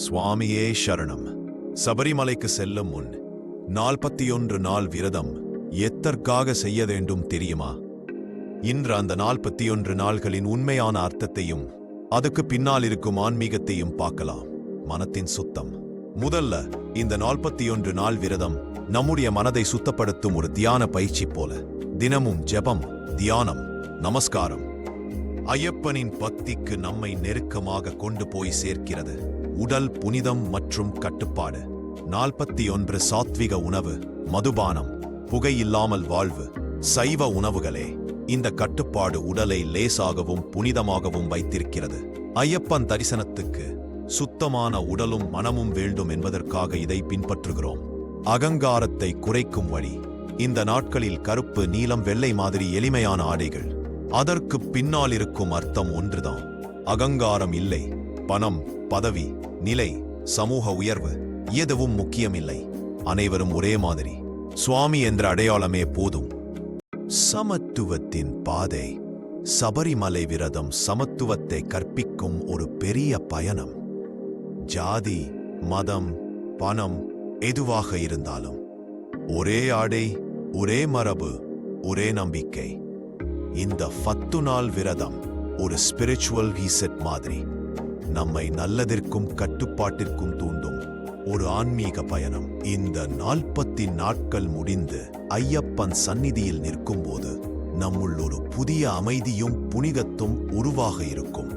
சுவாமியே சரணம். சபரிமலைக்கு செல்லும் முன் 41 நாள் விரதம் எதற்காக செய்ய வேண்டும் தெரியுமா? இன்று அந்த 41 நாள்களின் உண்மையான அர்த்தத்தையும் அதுக்கு பின்னால் இருக்கும் ஆன்மீகத்தையும் பார்க்கலாம். மனத்தின் சுத்தம். முதல்ல, இந்த 41 நாள் விரதம் நம்முடைய மனதை சுத்தப்படுத்தும் ஒரு தியான பயிற்சி போல. தினமும் ஜெபம், தியானம், நமஸ்காரம் ஐயப்பனின் பக்திக்கு நம்மை நெருக்கமாக கொண்டு போய் சேர்க்கிறது. உடல் புனிதம் மற்றும் கட்டுப்பாடு. 41 சாத்விக உணவு, மதுபானம், புகையில்லாமல் வாழ்வு, சைவ உணவுகளே. இந்த கட்டுப்பாடு உடலை லேசாகவும் புனிதமாகவும் வைத்திருக்கிறது. ஐயப்பன் தரிசனத்துக்கு சுத்தமான உடலும் மனமும் வேண்டும் என்பதற்காக இதை பின்பற்றுகிறோம். அகங்காரத்தை குறைக்கும் வழி. இந்த நாட்களில் கருப்பு, நீலம், வெள்ளை மாதிரி எளிமையான ஆடைகள். அதற்கு பின்னால் இருக்கும் அர்த்தம் ஒன்றுதான். அகங்காரம் இல்லை. பணம், பதவி, நிலை, சமூக உயர்வு எதுவும் முக்கியமில்லை. அனைவரும் ஒரே மாதிரி. சுவாமி என்ற அடையாளமே போதும். சமத்துவத்தின் பாதை. சபரிமலை விரதம் சமத்துவத்தை கற்பிக்கும் ஒரு பெரிய பயணம். ஜாதி, மதம், பணம் எதுவாக இருந்தாலும் ஒரே ஆடை, ஒரே மரபு, ஒரே நம்பிக்கை. இந்த 10 நாள் விரதம் ஒரு ஸ்பிரிச்சுவல் ரீசெட் மாதிரி. நம்மை நல்லதற்கும் கட்டுப்பாட்டிற்கும் தூண்டும் ஒரு ஆன்மீக பயணம். இந்த 40 நாட்கள் முடிந்து ஐயப்பன் சந்நிதியில் நிற்கும்போது நம்முள் ஒரு புதிய அமைதியும் புனிதத்தும் உருவாக இருக்கும்.